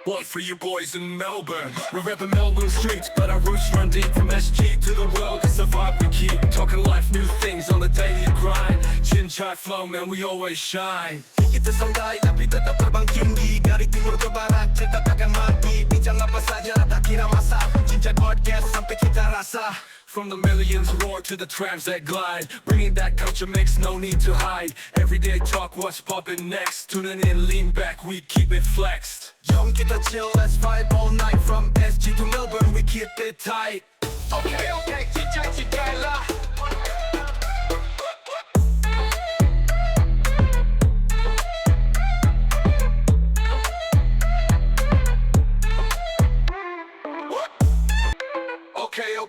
What for you boys in Melbourne? We're at the Melbourne streets, but our roots run deep from SG to the world. It's a vibe we keep, talking life, new things on the daily grind. Chin chai flow, man, we always shine. Kita sampai tapi tetap terbang tinggi. Dari timur ke barat tetap takkan mati. Bincang apa saja tak kira masa. Cincai podcast sampai kita rasa. From the millions roar to the trams that glide, bringing that culture mix, no need to hide. Everyday talk, what's poppin' next? Tuning in, lean back, we keep it flexed. Jom kita chill, let's vibe all night. From SG to Melbourne, we keep it tight. Okay, cincai lah.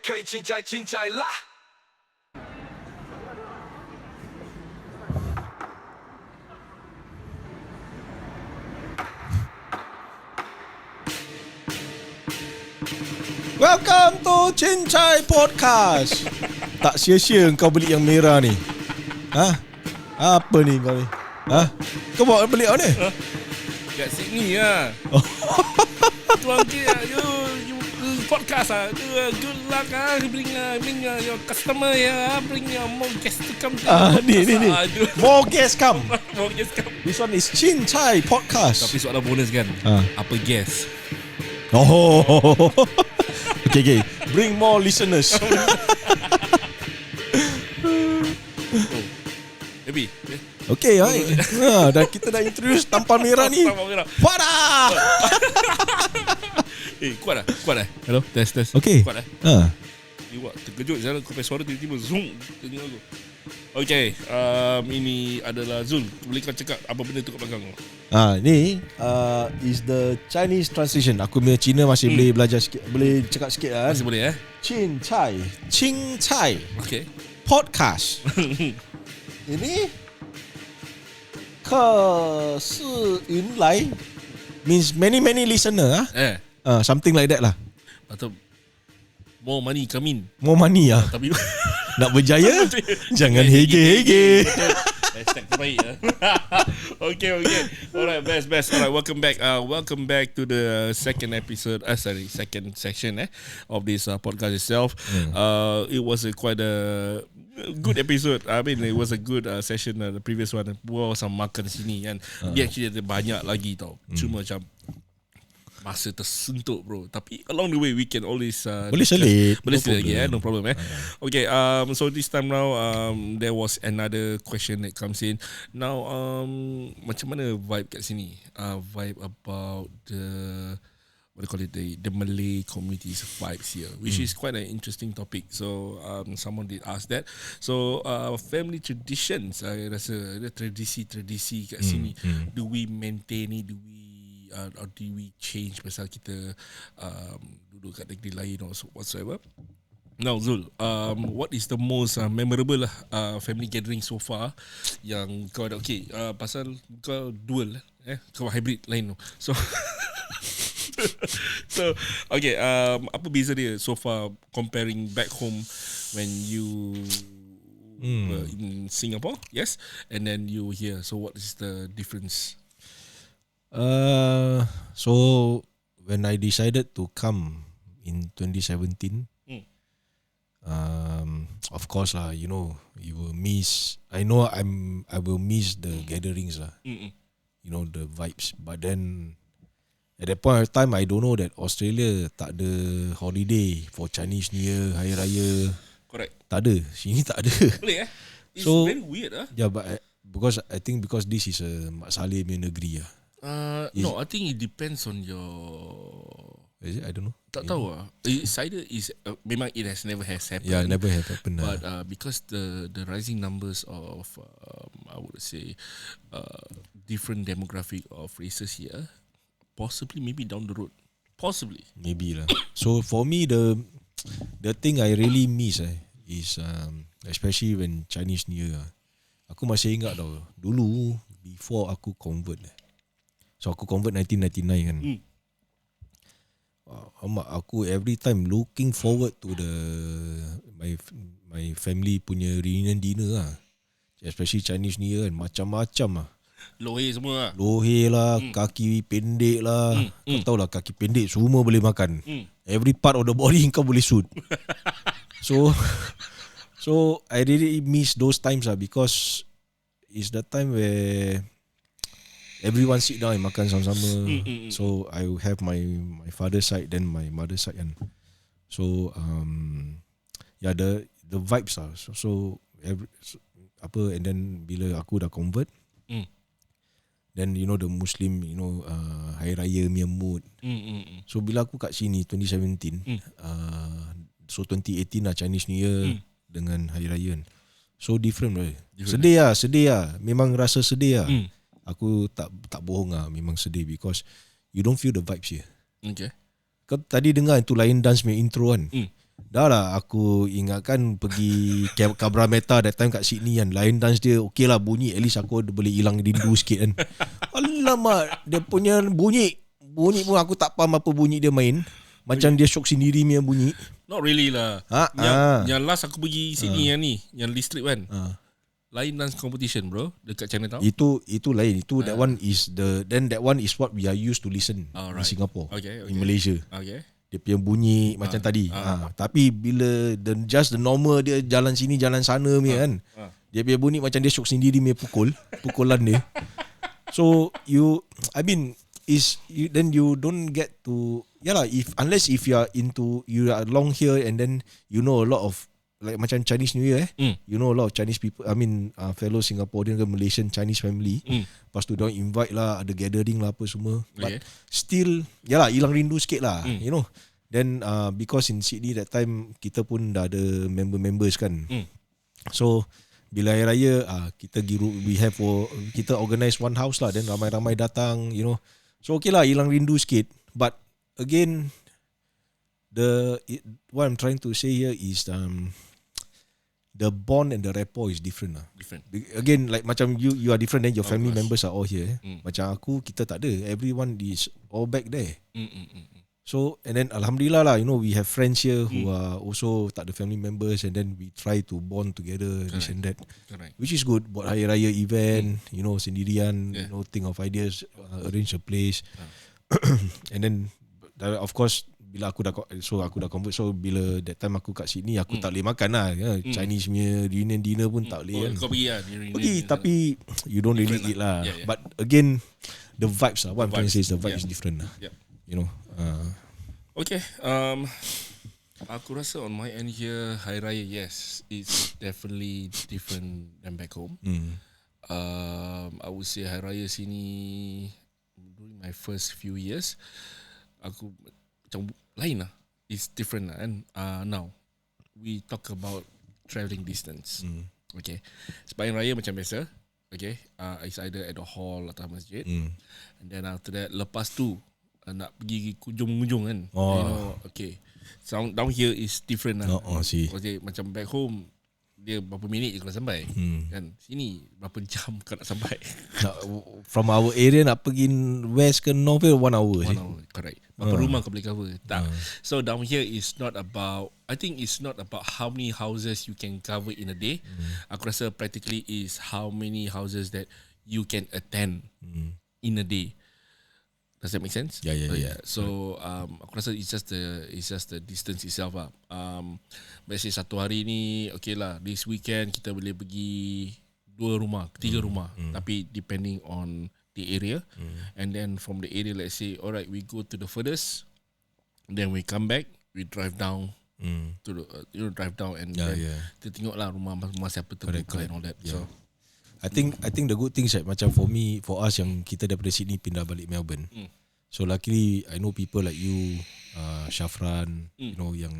Okay, cincai lah. Welcome to Cincai Podcast. Tak sia-sia kau beli yang merah ni. Apa ni kau ni? Kau bawa beli apa ni? Kat Sydney lah. Tuan Kia, you podcast ah. Good luck ah. Bring your customer bring your more guests to come. Ni. More guests come. More guests come. This one is Cincai Podcast. Tapi soalan bonus kan. Apa guest? Oh. Okay. Bring more listeners. Baby. Okay, dah kita dah introduce tampan merah ni. Tampan merah. Pada. Kuat dah. Hello, test. Okay. Kuat dah. Iwak terkejut saya kau punya suara tiba-tiba zoom telinga aku. Okay, ini adalah Zul. Boleh kau cakap apa benda tu kat belakang kau? Ni is the Chinese translation. Aku punya Cina masih boleh belajar sikit, boleh cakap sikit lah. Masih boleh Cincai Okay. Podcast. Ini Ke Si Yun Lai means many listener something like that lah. Atau more money come in. More money Tapi nak berjaya jangan hege-hege. Hashtag terbaik Okay. Alright, best. Alright, welcome back to the second episode. Second section of this podcast itself. It was quite a good episode. I mean, it was a good session. The previous one, buat sama makan sini kan. Dia actually ada banyak lagi tau. Cuma macam masa tersentuk bro. Tapi along the way we can always boleh selit lagi no problem Okay, so this time now there was another question that comes in. Now macam mana vibe kat sini? Vibe about the what do you call it, the Malay community's vibes here, which is quite an interesting topic. So someone did ask that. So family traditions, I rasa ada tradisi kat sini. Do we maintain it? Or do we change pasal kita duduk kat negeri lain or whatsoever? Now Zul, what is the most memorable family gathering so far yang kau ada? Okay, pasal kau dual kau hybrid lain tu. So okay, apa beza dia so far comparing back home when you were in Singapore, yes, and then you here. So what is the difference? So when I decided to come in 2017, of course lah, you will miss. I know I will miss the gatherings lah. You know, the vibes. But then at that point of time, I don't know that Australia tak ada holiday for Chinese New Year, Hari Raya. Correct. Tak ada. Sini tak ada. Boleh It's so, very weird Yeah, but because this is a Mak Saleh punya negeri lah. No, I think it depends on your. Is it? I don't know. Tak tahu It's either memang it has never happened. Yeah, never have happened. But because the rising numbers of I would say different demographic of races here, possibly maybe down the road, possibly maybe lah. So for me the thing I really miss is especially when Chinese New Year. Aku masih ingat tau dulu before aku convert. So aku convert 1999 kan. Aku every time looking forward to my family punya reunion dinner lah. Especially Chinese New Year kan, macam-macam lah. Lohe semua lah. Lohe lah, kaki pendek lah. Kau tahu lah kaki pendek semua boleh makan. Every part of the body kau boleh shoot. So I really miss those times lah, because it's the time where everyone sit down and makan sama-sama. So I have my father's side, then my mother's side kan. So yeah, the vibes lah. So and then bila aku dah convert, then you know the Muslim, you know, Hari Raya punya mood. So bila aku kat sini 2017, so 2018 lah Chinese New Year dengan Hari Raya kan. So different lah. Sedih lah. Memang rasa sedih lah. Aku tak bohong lah, memang sedih, because you don't feel the vibes here. Okay. Kau tadi dengar itu Lion Dance punya intro kan. Dah lah aku ingatkan pergi Cabra Meta that time kat Sydney kan. Lion Dance dia okay lah bunyi, at least aku boleh hilang rindu sikit kan. Alamak, dia punya bunyi pun aku tak faham apa bunyi dia main. Macam dia shock sendiri punya bunyi. Not really lah. Yang last aku pergi Sydney yang ni, yang Lee Strip kan. Lion Dance competition bro, dekat Chinatown. Itu lain. Itu that one is that one is what we are used to listen in Singapore. Okay. In Malaysia. Okay. Dia punya bunyi macam tadi. Tapi bila the normal dia jalan sini jalan sana punya kan. Dia punya bunyi macam dia shock sendiri punya pukulan dia. So then you don't get to unless if you are long here and then you know a lot of like macam Chinese New Year you know a lot of Chinese people, fellow Singaporean ke Malaysian Chinese family. Lepas tu diorang invite lah, ada gathering lah apa semua. But still hilang rindu sikit lah, you know. Then because in Sydney that time kita pun dah ada members kan. So bila Hari Raya kita organize one house lah, then ramai-ramai datang, you know. So okay lah, hilang rindu sikit. But again, what I'm trying to say here is the bond and the rapport is different lah. Different. Again, like macam you are different, then your family members are all here. Macam aku, kita tak ada. Everyone is all back there. So and then alhamdulillah lah, you know, we have friends here who are also tak ada family members, and then we try to bond together. Correct. This and that. Correct. Which is good. Buat Hari Raya event, you know, sendirian, you know, think of ideas, arrange a place. And then of course bila aku dah convert, so bila that time aku kat sini aku tak boleh makan lah Chinese punya dinner pun tak boleh kan. Kau pergi lah pergi, tapi you don't really eat lah. But again, the vibes lah, what I'm trying to say is the vibe is different lah. You know. Okay. Aku rasa on my end here, Hari Raya, yes, it's definitely different than back home. I would say Hari Raya sini during my first few years, aku macam lain lah. It's different lah. And now we talk about travelling distance. Okay, Sembahyang Raya macam biasa. Okay, it's either at the hall atau masjid. And then after that, lepas tu nak pergi kunjung-kunjung kan. You know, okay. So down here is different lah. Okay, macam back home dia berapa minit je kau nak sampai kan. Sini berapa jam kau nak sampai. From our area nak pergi west ke north 1 hour. 1 hour, correct. Berapa rumah kau boleh cover. Tak. So down here is not about, I think it's not about how many houses you can cover in a day. Aku rasa practically is how many houses that you can attend in a day. Does that make sense? Yeah. So aku rasa it's just the distance itself lah. Let's say satu hari ni, okay lah, this weekend kita boleh pergi 2 rumah, 3 rumah. Tapi depending on the area. And then from the area, let's say, alright, we go to the furthest, then we come back, we drive down to the, drive down and then kita tengok lah rumah siapa terbuka and all that. So I think the good thing is that macam for us yang kita daripada Sydney pindah balik Melbourne. So luckily I know people like you, Shafran, you know, yang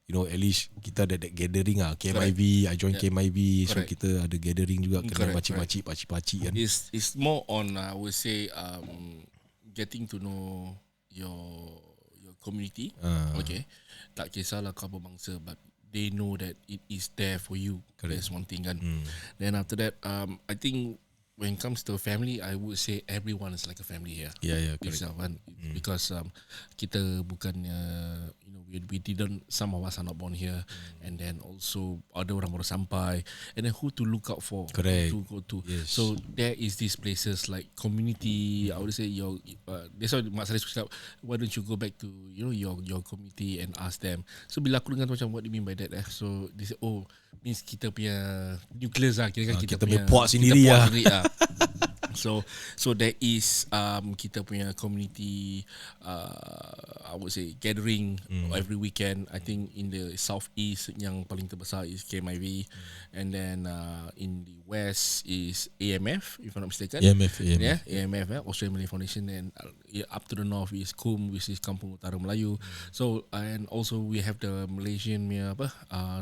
you know, at least kita ada that gathering ah. KMIV, I join KMIV, so kita ada gathering juga, kenal makcik-makcik, pakcik-pakcik kan. It's more on I would say getting to know your community. Okay, tak kisahlah kau apa bangsa, but they know that it is there for you. Correct. That's one thing kan. Then after that, I think when it comes to family, I would say everyone is like a family here. Yeah, correct. Itself, kan? Because kita bukan we didn't, some of us are not born here, and then also ada orang baru sampai, and then who to look out for, Correct. who to go to. Yes. So there is these places like community. I would say your that's why Mak Saleh cakap, why don't you go back to your community and ask them. So bila aku dengar macam what do you mean by that, so they say, oh, means kita punya nucleus lah, kira kan kita punya puak sendiri lah. So there is kita punya community I would say gathering every weekend. I think in the southeast yang paling terbesar is KMIV, and then in the west is AMF, if I'm not mistaken. AMF. Yeah, AMF, Australian Malay Foundation, and up to the north is KUM, which is Kampung Utara Melayu. So and also we have the Malaysian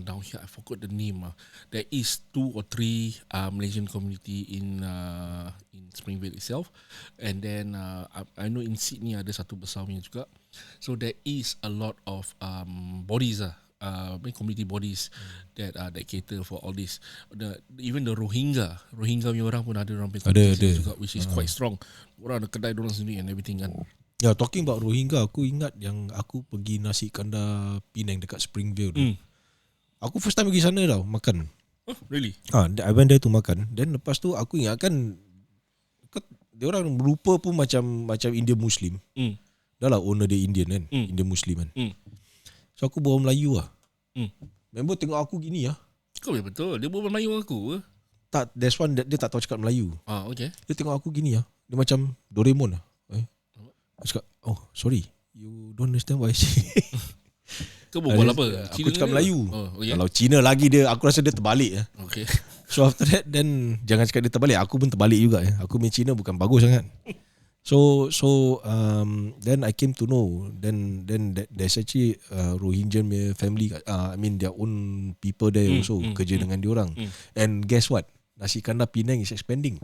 down here, I forgot the name. There is 2 or 3 Malaysian community in Springvale itself, and then I know in Sydney ada satu besar punya juga. So there is a lot of bodies community bodies that cater for all this. Even the Rohingya punya orang pun ada orang punya community juga, which is quite strong. Orang ada kedai dorang sendiri and everything kan. Yeah, talking about Rohingya, aku ingat yang aku pergi nasi kandar Penang dekat Springvale tu. Aku first time pergi sana tau, makan. Oh, really? I went there to makan. Then lepas tu aku ingat kan, dia orang berupa pun macam Indian Muslim. Dah lah owner dia Indian kan, Indian Muslim kan. So aku bawa Melayu lah. Member tengok aku gini lah. Kau betul, dia bawa Melayu aku ke? Tak, there's one dia tak tahu cakap Melayu. Okay. Dia tengok aku gini lah. Dia macam Doraemon lah. Aku cakap, oh sorry, you don't understand what I say. Kau berbual apa? Aku cakap Melayu. Okay. Kalau Cina lagi dia, aku rasa dia terbalik. Okay. So after that, then jangan cakap dia terbalik, aku pun terbalik juga. Aku punya Cina bukan bagus sangat. So then I came to know, then there's actually Rohingya family, I mean their own people there also kerja dengan diorang. And guess what? Nasi kandar Penang is expanding.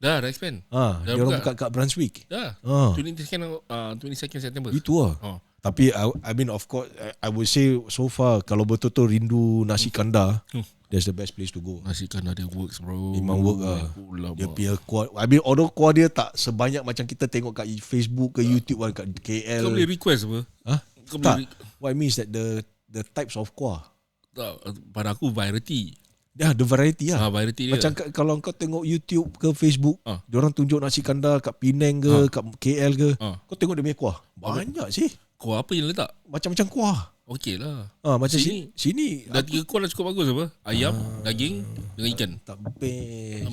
Dah expand. Dia orang buka kat Brunswick. Dah. 22nd September. Itu lah. Tapi I mean of course I would say so far kalau betul-betul rindu nasi kandar, that's the best place to go. Nasi kandar dia works bro. Memang work lah. Dia punya kuah, I mean although kuah dia tak sebanyak macam kita tengok kat Facebook ke YouTube kat KL. Kau boleh request apa? Kau Tak. What I mean is that the types of kuah. Pada aku variety. The variety lah. Variety dia. Macam kalau kau tengok YouTube ke Facebook, diorang tunjuk nasi kandar kat Penang ke, kat KL ke, kau tengok dia punya kuah. Banyak sih. Kuah apa yang letak? Macam-macam kuah. Okey lah. Macam sini dah 3 kuah dah cukup bagus apa? Ayam, daging dengan ikan. Tak best.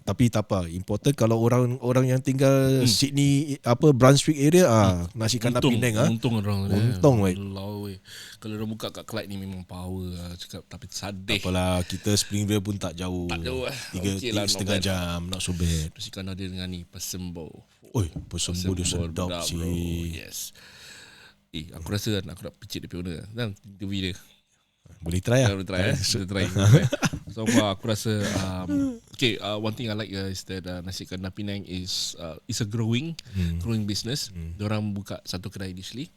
Tapi tak apa. Important kalau orang yang tinggal Sydney Brunswick area nasi kandar Penang Untung orang. Untung weh. Kalau orang buka kat Clyde ni memang power lah cakap, tapi sedih. Apalah, kita Springvale pun tak jauh. Tak jauh lah. 3.5 jam, not so bad. Nasi kandar dia dengan ni Persembo. Oi, Persembo dia sedap sih. Yes. Aku rasa aku nak picit dia punya owner. Dan interview dia. Boleh try lah. Boleh try. So far aku rasa one thing I like is that nasi kandar Penang is a growing business. Diorang buka satu kedai initially,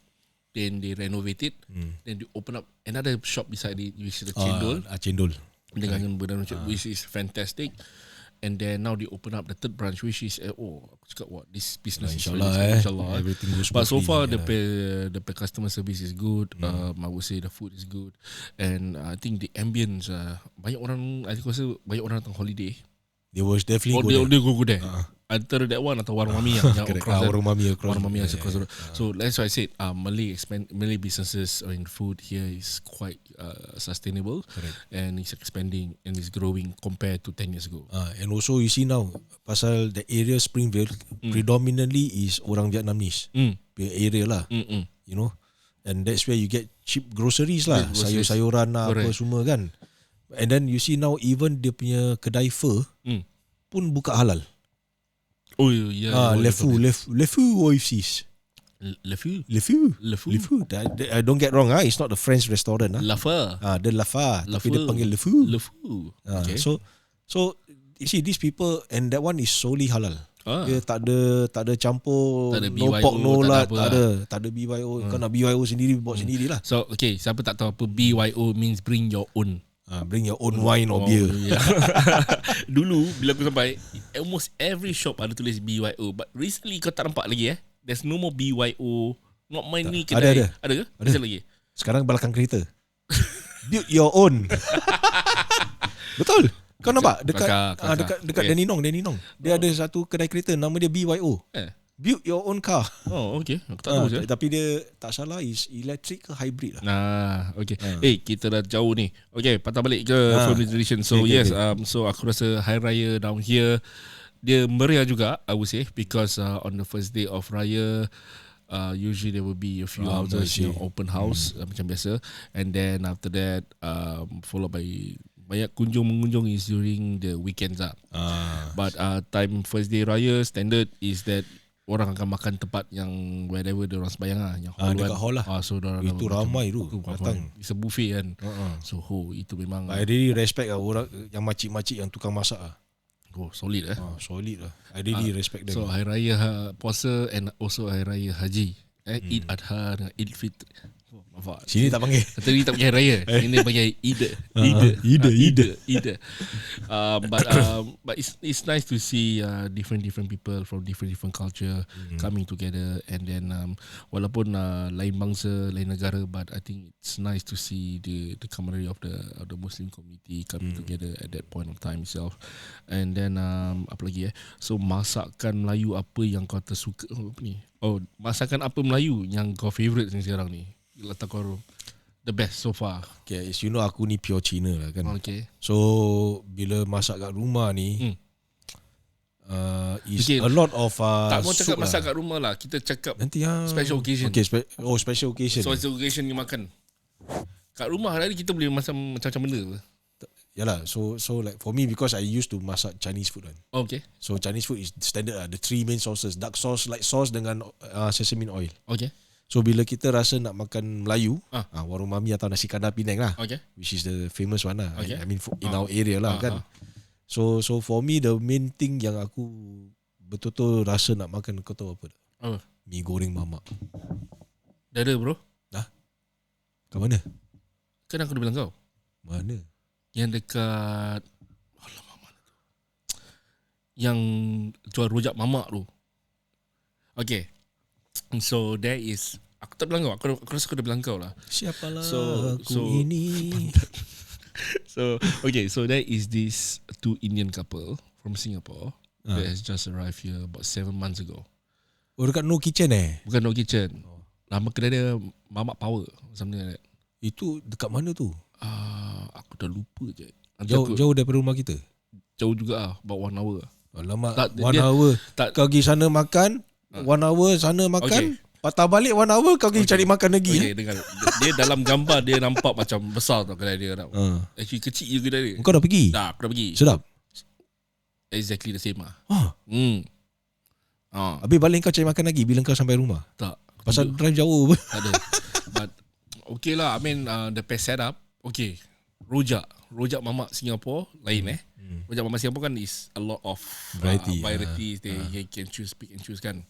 then they renovate it, then they open up another shop beside it, which is the Cendol. Cendol. Dengan which is fantastic. And then now they open up the third branch, which is aku cakap this business InsyaAllah everything goes but so far the customer service is good. I would say the food is good, and I think the ambience banyak orang, I think banyak orang datang holiday. They was definitely they go there. Antara that one atau Warung Mami yang Warung Mami yang across. So that's why I said Malay businesses in food here is quite sustainable. Correct. And it's expanding and it's growing compared to 10 years ago. And also you see now pasal the area Springvale predominantly is orang Vietnamese area lah. You know, and that's where you get cheap groceries lah, sayur-sayuran lah, apa semua kan. And then you see now even dia punya kedai pho pun buka halal. Oh yeah. Le Fou overseas. Le Fou. Don't get wrong, it's not the French restaurant. La Pho. The La Pho, tapi dia panggil Le Fou. Okay. So you see these people, and that one is solely halal. Dia tak ada campur, tak ada no BYO, pork, no lard, tak ada BYO. Kau nak BYO sendiri, buat sendiri lah. So okay, siapa tak tahu apa BYO means bring your own. Bring your own wine or beer. Yeah. Dulu bila aku sampai, almost every shop ada tulis BYO. But recently kau tak nampak lagi There's no more BYO. Not many kedai. Ada ke? Ada lagi. Sekarang belakang kereta. Build your own. Betul. Kau nampak dekat dekat Okay. Danny Nong. Dia ada satu kedai kereta nama dia BYO. Build your own car. Oh, okay. Aku tak tahu je. Tapi dia tak salah is electric ke hybrid lah. Okay. Kita dah jauh ni. Okay, patah balik ke family tradition. So Okay. so aku rasa Hari Raya down here dia meriah juga, I would say, because on the first day of Raya, usually there will be a few houses, open house macam biasa, and then after that followed by banyak mengunjung is during the weekends lah. But time first day Raya standard is that orang akan makan tempat yang wherever dia orang sembahyang lah, yang hall dekat hall lah. So Itu ramai tu datang. It's a buffet kan. So itu memang I really respect orang yang makcik-makcik yang tukang masak lah. Solid Solid lah. I really respect them. So Hari Raya puasa and also Hari Raya Haji, Eid Adha dengan Eid Fitri. Sini tak panggil. Tadi tak panggil Hari Raya. Ini panggil Eid. But it's nice to see different people from different culture coming together, and then walaupun lain bangsa, lain negara, but I think it's nice to see the camaraderie of the Muslim community coming together at that point of time itself. And then apa lagi so masakan Melayu apa yang kau tersuka ni? Masakan apa Melayu yang kau favourite sekarang ni? Letak kau the best so far. Okay, you know aku ni pure Cina lah kan. Okay. So bila masak kat rumah ni is a lot of tak mau cakap soup masak lah. kat rumah lah. Kita cakap Nanti special occasion. Okay, special occasion. Special occasion you makan. Kat rumah hari kita boleh masak macam-macam benda. Yalah, so like for me, because I used to masak Chinese food kan. Okay. So Chinese food is standard lah. The three main sauces: dark sauce, light sauce dengan sesame oil. Okay. So bila kita rasa nak makan Melayu, warung mami atau nasi kandar Penang lah, Okay. which is the famous one lah. Okay. I mean in our area lah kan. So for me the main thing yang aku betul-betul rasa nak makan, kau tahu apa tak? Mi goreng mamak. Dah ada bro. Kat mana? Kan aku dah bilang kau. Mana? Yang dekat mana tu? Yang jual rojak mamak tu. Okay. So there is, aku tak bilang kau, aku rasa aku dah bilang kau lah. Siapalah So ini. So okay, so there is this two Indian couple from Singapore that has just arrived here about 7 months ago. Dekat No Kitchen Bukan No Kitchen. Nama kedai dia Mamak Power, something like that. Itu dekat mana tu? Aku dah lupa je. Jauh daripada rumah kita? Jauh juga lah, about 1 hour. Alamak, Tak, 1 hour. tak- Kau pergi sana makan, 1 hour sana makan, patah balik 1 hour kau pergi cari makan lagi. Okay, dengar. Dia dalam gambar dia nampak macam besar tau kedai dia tau. Actually kecil je kedai dia. Kau dah pergi? Dah, aku dah pergi. Sedap? Exactly the same lah. Habis balik kau cari makan lagi bila kau sampai rumah? Tak. Pasal drive jauh. Tak ada. But okay lah, I mean the best setup. Okay. Rojak mamak Singapore lain Rojak mamak Singapore kan is a lot of varieties. They can pick and choose kan.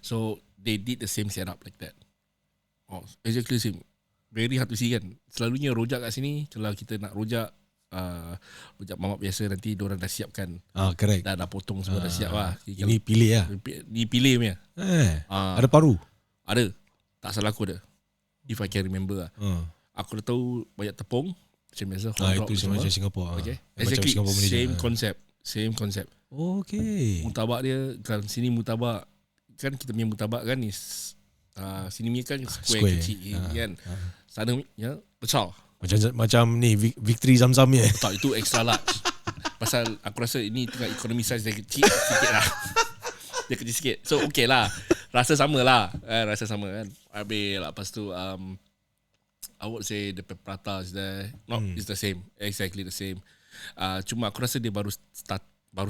So they did the same setup like that. Exactly the same. Very hard to see kan. Selalunya rojak kat sini, kalau kita nak rojak mamak biasa, nanti diorang dah siapkan. Correct. Dah potong semua, dah siap lah. Ini pilih lah. Dipilih punya. Ada paru? Ada. Tak salah aku ada. If I can remember lah. Aku dah tahu banyak tepung macam biasa. Itu macam Singapore. Okay. Macam Exactly. Singapore Malaysia. Same concept. Okay. Mutabak dia kan, sini mutabak kan, kita punya mutabak kan is sini punya kan square kecil kan. Sana ya besar. Macam ni Victory Zamzam ni. Tak, itu extra large. Pasal aku rasa ini tengah economy size dia kecil sikit lah. Dia kecil sikit. So okay lah. Rasa sama lah. Rasa sama kan. Habis lah, lepas tu I would say the prata is there. No, it's the same. Exactly the same. Cuma aku rasa dia baru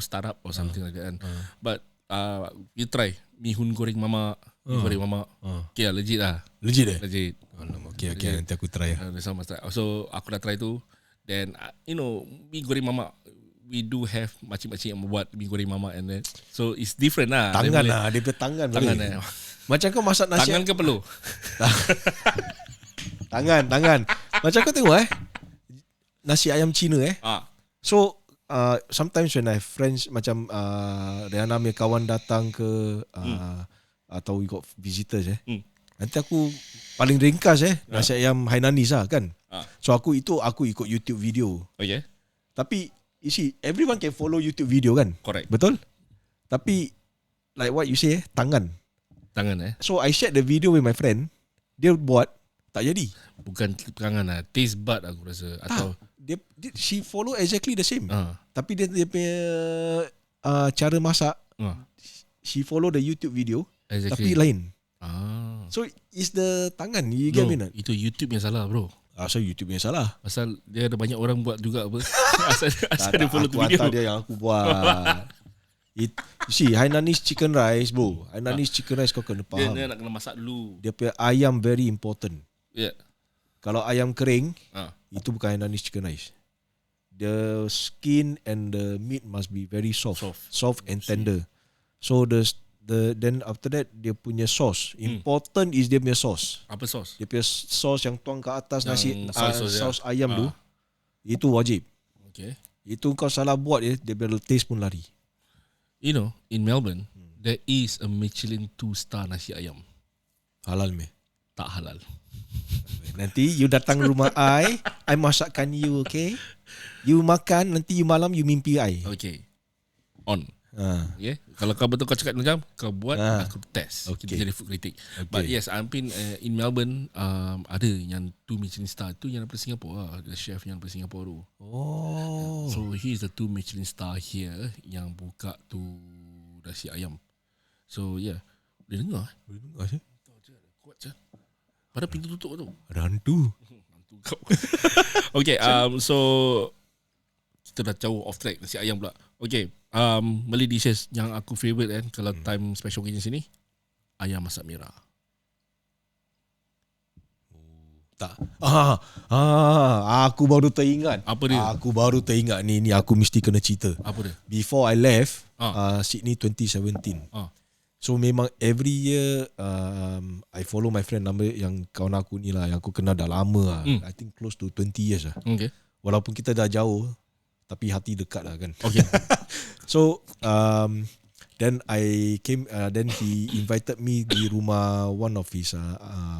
start up or something like that kan. But you try mihun goreng mamak. Goreng mamak. Okay lah, legit lah. Legit eh? Legit. Okay, nanti aku try lah. So aku dah try tu. Then mi goreng mamak, we do have makcik-makcik yang membuat mi goreng mamak, and then so it's different lah. Tangan lah, dia punya tangan boleh. Macam kau masak nasi. Tangan ke perlu? Tangan. Macam kau tengok nasi ayam Cina So sometimes when I have friends macam Rihanna punya kawan datang ke atau we got visitors nanti aku paling ringkas nasi ayam Hainanese lah kan. So aku ikut YouTube video. Okay. Tapi you see everyone can follow YouTube video kan. Correct. Betul? Tapi like what you say tangan. So I shared the video with my friend. Dia buat tak jadi. Bukan tangan lah, taste bud aku rasa atau she follow exactly the same. Tapi dia punya cara masak she follow the YouTube video tapi lain. So is the tangan, you get me not? Itu YouTube yang salah bro. Asal YouTube yang salah. Pasal dia ada banyak orang buat juga apa. asal dia follow tu aku video. Dia yang aku buat. You see Hainanese chicken rice bro. Hainanese chicken rice kau kena faham. Dia nak kena masak dulu. Dia punya ayam very important. Kalau ayam kering itu bukan Hainanese chicken rice. The skin and the meat must be very soft and tender. So then after that dia punya sauce. Important is dia punya sauce. Apa sauce? Dia punya sauce yang tuang ke atas yang nasi sauce ayam tu. Itu wajib. Okay. Itu kau salah buat dia punya taste pun lari. You know, in Melbourne there is a Michelin 2-star nasi ayam. Halal meh? Tak halal. Nanti you datang rumah I masakkan you, okay? You makan, nanti you malam you mimpi I. Okay. On. Okay. Kalau kau betul kau cakap macam kau buat, aku test. Okay. Kita jadi food critic. But yes, I've been in Melbourne. Ada yang 2 Michelin star tu yang daripada Singapore lah. The chef yang daripada Singapore tu. So he is the 2 Michelin star here yang buka tu nasi ayam. So yeah, boleh dengar. Boleh dengar je. Kuat je. Pada pintu tutup tu. Rantu. Okay, so kita dah jauh off track nasi ayam pula. Okay, Malay dishes yang aku favourite kan kalau time special occasion sini, ayam masak merah. Tak. Aku baru teringat. Apa dia? Aku baru teringat ni aku mesti kena cerita. Apa dia? Before I left Sydney 2017. So memang every year I follow my friend nama yang kawan aku ni lah, yang aku kenal dah lama lah. I think close to 20 years lah. Okay. Walaupun kita dah jauh tapi hati dekat lah kan. Okay. So then I came then he invited me di rumah one of his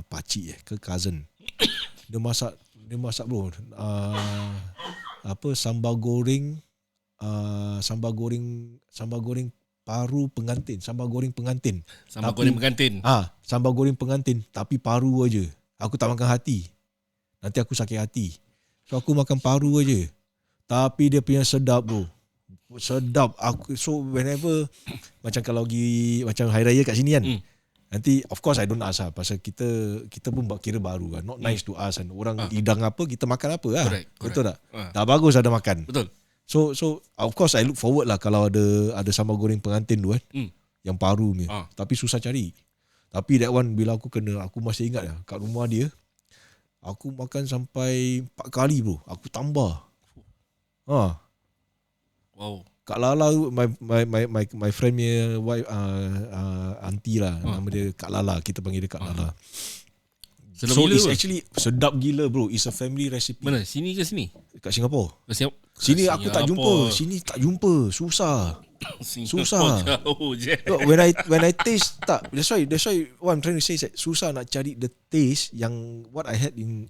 pakcik ke cousin. Dia masak bro apa sambal goreng paru pengantin, sambal goreng pengantin. Sambal goreng pengantin. Sambal goreng pengantin tapi paru aja. Aku tak makan hati. Nanti aku sakit hati. So aku makan paru aja. Tapi dia punya sedap bro. Sedap. So whenever macam kalau pergi macam hari raya kat sini kan. Nanti of course I don't ask lah, pasal kita pun kira baru kan. Not nice to ask kan. Orang hidang apa kita makan apa lah. Correct. Betul tak? Tak bagus ada makan. Betul. So of course I look forward lah kalau ada sambal goreng pengantin tu kan. Yang paru ni. Tapi susah cari. Tapi that one bila aku masih ingat lah kat rumah dia. Aku makan sampai 4 kali bro. Aku tambah. Wow. Kak Lala my friend punya wife auntie lah. Nama dia Kak Lala. Kita panggil dia Kak Lala. Sedap So gila it's bro. actually sedap gila bro. It's a family recipe. Mana? Sini ke sini? Kat Singapore. Kat Sini aku tak jumpa. Singapore. Sini tak jumpa. Susah. Susah. Jauh je. Look, when I taste tak. That's why what I'm trying to say is that susah nak cari the taste yang what I had in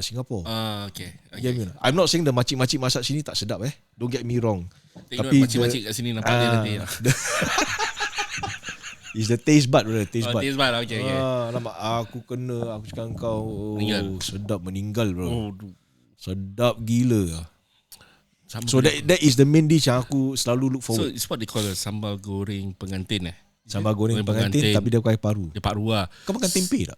Singapore. Okay. Yeah, I'm not saying the makcik-makcik masak sini tak sedap Don't get me wrong. Tengok Tapi makcik-makcik kat sini nampak dia nanti. It's the taste bud bro, taste bud. Taste bud, okay. Nampak aku cakap kau Meninggal. sedap meninggal bro. Oh, Sedap gila. sambal So that is the main dish yang aku selalu look So forward. it's what they call a sambal goreng pengantin Sambal goreng pengantin tapi dia pakai paru. Dia paru lah. Kau makan tempe tak?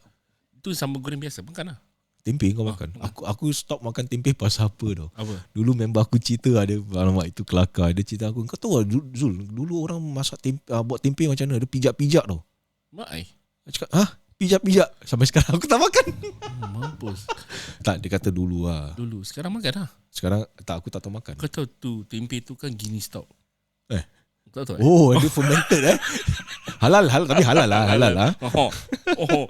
Itu sambal goreng biasa bukan lah. Tempe kau makan. Aku stop makan tempe pasal apa tau. Apa? Dulu member aku cerita ada, alamak itu kelakar. Dia cerita aku, kau tahu lah Zul, dulu orang masak tempe, buat tempe macam mana? Dia pijak-pijak tau. Mai. Dia cakap, pijak-pijak. Sampai sekarang aku tak makan. Mampus. Tak, dia kata dulu lah. Dulu. Sekarang makan lah. Sekarang tak, aku tak tahu makan. Kau tahu tu tempe tu kan Guinness tau. Kau tahu Oh, dia fermented halal tapi halal lah. Oh.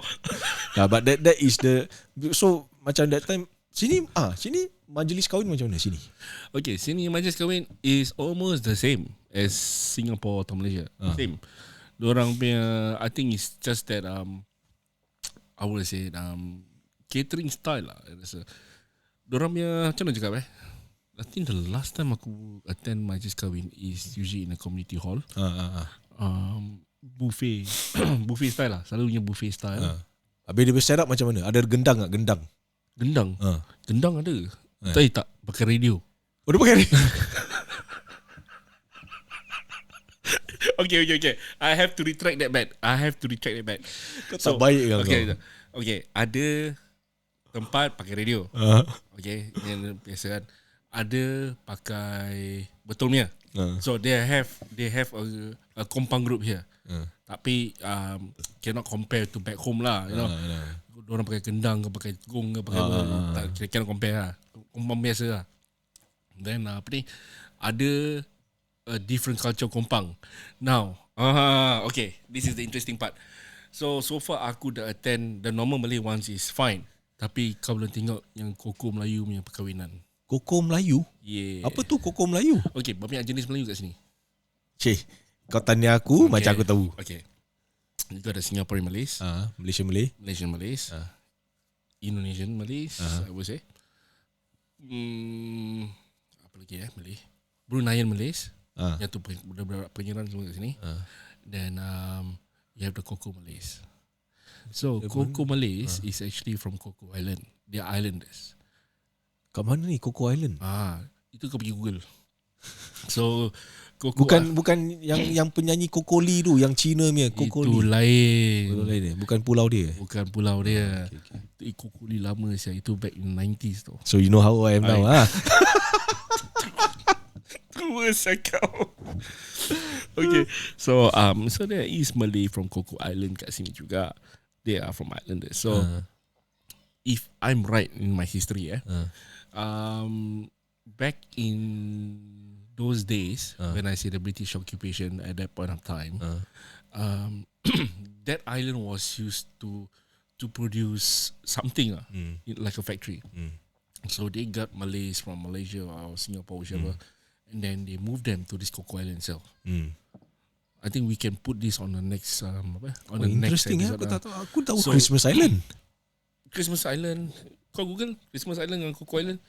But that is the, so macam that time sini majlis kahwin macam mana sini? Okay, sini majlis kahwin is almost the same as Singapore atau Malaysia. Same. Diorang punya, I think it's just that I would say catering style lah. Diorang punya, macam mana cakap I think the last time aku attend majlis kahwin is usually in a community hall. Buffet buffet style lah. Selalunya buffet style. Habis dia set up macam mana? Ada gendang tak? Gendang? Gendang ada. Tapi tak pakai radio. Oh, dia pakai radio? Okay. I have to retract that back. Kau tak baik kan kau? Okay, ada tempat pakai radio. Okay, yang biasa kan. Ada pakai betul punya. So they have a kompang group here. Tapi cannot compare to back home lah, you know. Orang pakai gendang ke pakai gong ke pakai apa, tak cannot compare lah. Kompang biasa lah. Then apa ni, ada a different culture kompang. Now, okay, this is the interesting part. So far aku dah attend the normal Malay ones is fine. Tapi kau belum tengok yang koko Melayu punya perkahwinan. Koko Melayu? Yeah. Apa tu koko Melayu? Okay, banyak jenis Melayu kat sini. Kau tanya aku macam aku tahu. Okay. Juga ada Singaporean Malays, Malaysian Malay, Malaysian Malays, Indonesian Malays, I would say. Apa lagi Malay? Bruneian Malays. Yang tu budak-budak penyiaran semua kat sini. Then you have the Coco Malays. So Coco Malays is actually from Coco Island. They are islanders. Kat mana ni Coco Island? Itu kau pergi Google. So Coco bukan yang penyanyi Coco Lee tu, yang Cina punya Coco itu Lee. Lain. Dia. Bukan pulau dia. Bukan pulau dia. Okay. Coco Lee lama saya. Itu back in 90s tu. So you know how I am now Tua kau. Okay. So there is Malay from Coco Island kat sini juga. They are from Islanders. So if I'm right in my history back in those days when I say the British occupation at that point of time, that island was used to produce something like a factory. So they got Malays from Malaysia or Singapore, whichever, and then they moved them to this Coco Island itself. I think we can put this on the next interesting next episode. Aku tahu Christmas Island. Christmas Island. Kau Google Christmas Island dengan Coco Island.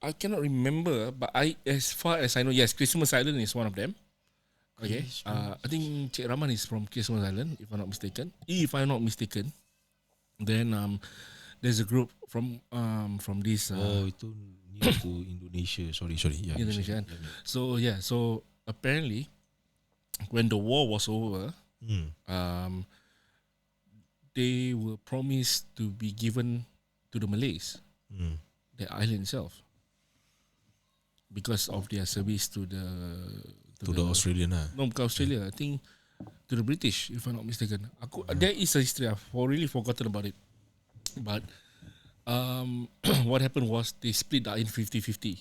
I cannot remember, but as far as I know, yes, Christmas Island is one of them. Okay. I think Cik Rahman is from Christmas Island, if I'm not mistaken. Then there's a group from this. Itu near to Indonesia. Sorry. Yeah, Indonesia. So apparently, when the war was over, they were promised to be given to the Malays, the island itself, because of their service to the Australian No, bukan Australia. I think to the British, if I'm not mistaken. There is a history. I've really forgotten about it. But what happened was they split the island 50-50.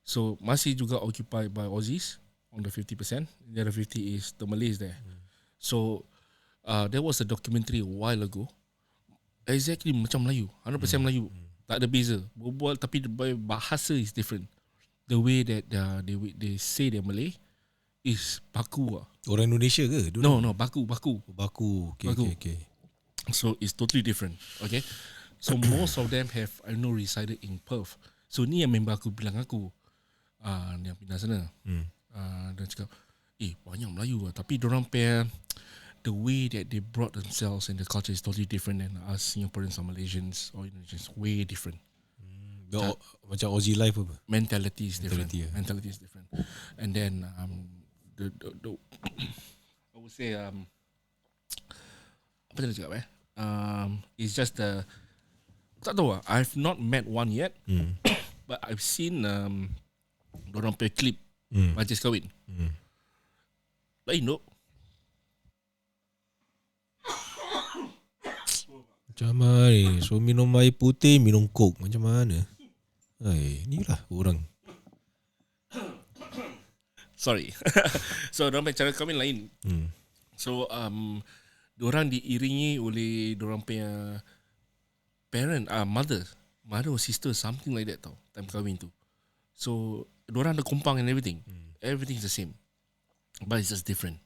So masih juga occupied by Aussies on the 50%. The other 50 is the Malays there. So there was a documentary a while ago. Exactly macam Melayu, 100% Melayu. Tak ada beza. Berbual tapi bahasa is different. The way that they say they're Malay is baku. Orang Indonesia ke? No, baku. Baku. Okay. So it's totally different. Okay. So most of them have resided in Perth. So ni yang member aku bilang aku yang pindah sana. Dia cakap banyak Melayu tapi dorang pair the way that they brought themselves and the culture is totally different than us Singaporeans or Malaysians or Indonesians. Way different. Macam Aussie life apa? Mentality is different. And then the I would say apa dia cakap it's just tak tahu I've not met one yet, but I've seen dorang play clip majlis kahwin. Lain dok. Macam mana ni? So minum air putih, minum coke. Macam mana? Inilah orang. Sorry. So dorang cara kahwin lain. So dorang diiringi oleh dorang punya parent, mother. mother or sister, something like that tau, time kahwin tu. So diorang ada kompang and everything. Everything is the same, but it's just different.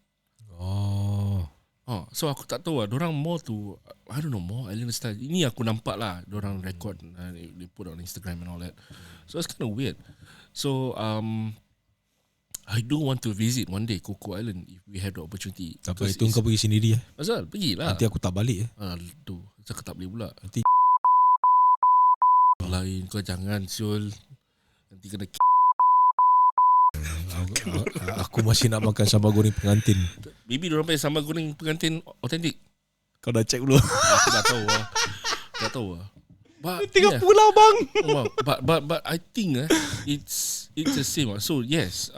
So aku tak tahu lah, diorang more to, I don't know, more island style. Ini aku nampak lah, diorang record, they put on Instagram and all that. So it's kind of weird. So I do want to visit one day Coco Island if we have the opportunity. Tak apa, itu kau pergi sendiri Asal, pergilah. Nanti aku tak balik Tu, saya tak boleh pula. Nanti lain kau jangan Syul. Nanti kena aku masih nak makan sambal goreng pengantin. Bibi diorang pakai sambal goreng pengantin otentik. Kau dah check belum? Aku tak tahu lah. Tak tahu lah. Tengok pulau bang. But I think it's the same. So yes,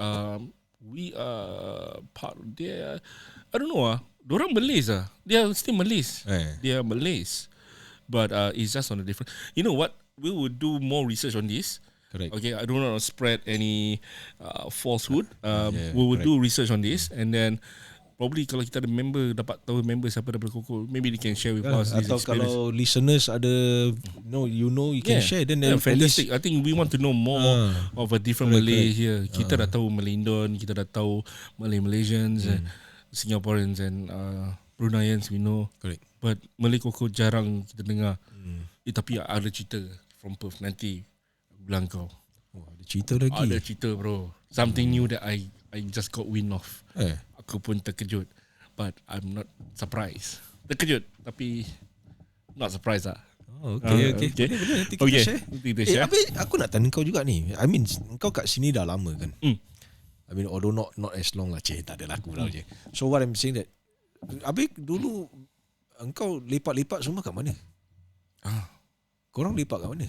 we are part of their, I don't know diorang Malays They are still Malays. They are Malays. But it's just on a different. You know what? We will do more research on this. Correct. Okay, I don't want to spread any falsehood. We will correct. do research on this, and then probably kalau kita ada member, dapat tahu member siapa daripada Coco, maybe they can share with us this Atau experience. kalau listeners ada you can share then fantastic. I think we want to know more of a different Correct, Malay correct. here. Kita dah tahu Malay Indon, kita dah tahu Malaysians and Singaporeans and Bruneians we know. Correct. But Malay Coco jarang kita dengar. Tapi ada cerita from Perth nanti bilang kau. Ada cerita lagi. Ada cerita bro. Something new that I just got wind of. Aku pun terkejut. But I'm not surprised. Terkejut tapi not surprised lah. Okay. Boleh nanti kita share. Kita share. Habis aku nak tanya kau juga ni. I mean kau kat sini dah lama kan? I mean although not as long lah. Tak ada laku lah je. So what I'm saying that habis dulu engkau lepak-lepak semua kat mana? Korang lepak kat mana?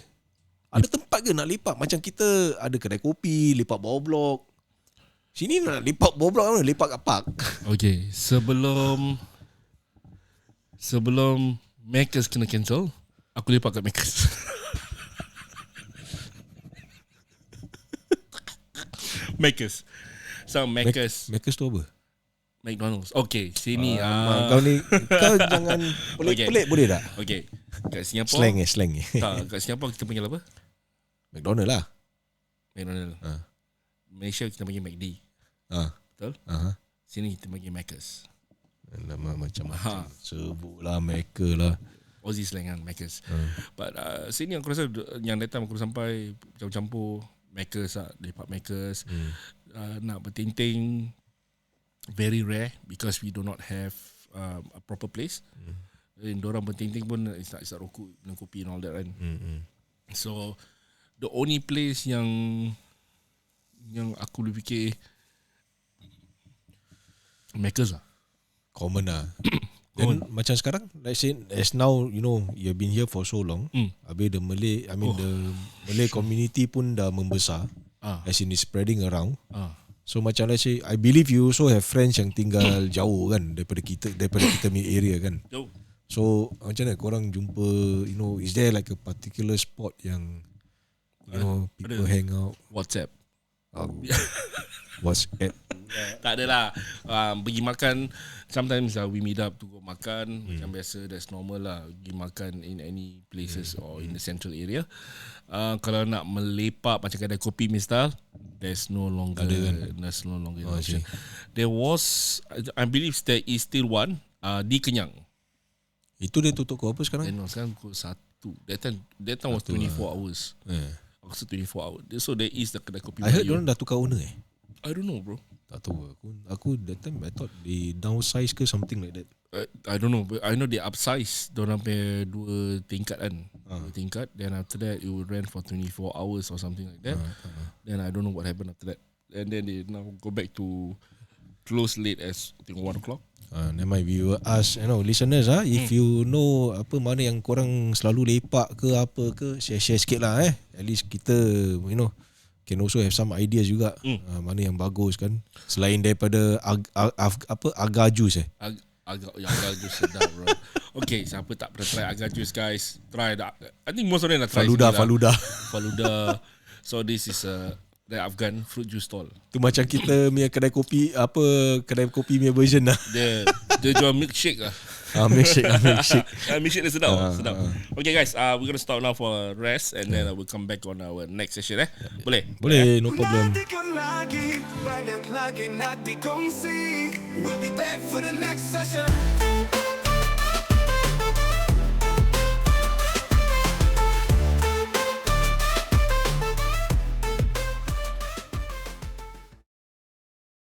Ada tempat ke nak lepak? Macam kita ada kedai kopi, lepak bawah blok. Sini nak lepak bawah blok mana? Lepak kat park. Okay, sebelum Macca's kena cancel, aku lepak kat Macca's. Macca's. So Macca's, Macca's tu apa? McDonald's. Okay, sini. Kau ni kau jangan pelik-pelik boleh tak? Okay, kat Singapore. Slang. Tak, kat Singapore kita panggil apa? McDonald lah. McDonald. Malaysia kita panggil McD. Betul? Sini kita panggil Macca's. Nama macam-macam. Sebutlah Macca lah. Aussie slang kan, Macca's. But sini aku rasa yang datang aku sampai campur-campur Macca's lah, lepak Macca's. Nak bertinting very rare because we do not have a proper place. Dan diorang bertinting pun isap rokok, minum kopi and all that kan. So the only place yang aku lebih fikir Macca's lah. Common lah. Then macam sekarang, like say, as now, you know, you've been here for so long. Habis the Malay community pun dah membesar. As in it's spreading around. So macam let's say, I believe you also have friends yang tinggal jauh kan daripada kita punya area kan. Jauh. So macam mana korang jumpa, you know, is there like a particular spot yang you know people hang out? WhatsApp. WhatsApp. Tak adalah. Pergi makan, sometimes we meet up to go makan. Macam biasa, that's normal lah. Pergi makan in any places or in the central area. Kalau nak melepak macam kedai kopi misal, there's no longer an option. There was, I believe there is still one di Kenyang. Itu dia tutup pukul apa sekarang? Sekarang pukul 1. That time was 24 hours. Aku 24 hours. So there is the kedai kopi. I heard diorang dah tukar owner I don't know bro. Tak tahu aku that time I thought they downsize ke something like that. I don't know, but I know they upsize. Diorang punya 2 tingkat kan. 2 tingkat. Then after that it will rent for 24 hours or something like that. Then I don't know what happened after that. And then they now go back to close late as I think 1 o'clock. Never mind, we will ask, you know, listeners if you know apa mana yang korang selalu lepak ke apa ke, share sikit lah At least kita, you know, can also have some ideas juga mana yang bagus kan. Selain daripada agar juice Agar juice sedap bro. Okay, siapa tak pernah try agar juice guys, try that. I think most of them dah try Faluda. So this is the Afghan fruit juice stall. Tu macam kita punya kedai kopi punya version lah. Dia jual milkshake lah. Milkshake. Milkshake dia sedap. Okay guys, we're gonna stop now for a rest and then we'll come back on our next session. Boleh? Boleh, no problem. Nantikan lagi, banyak lagi nak dikongsi. We'll be back for the next session.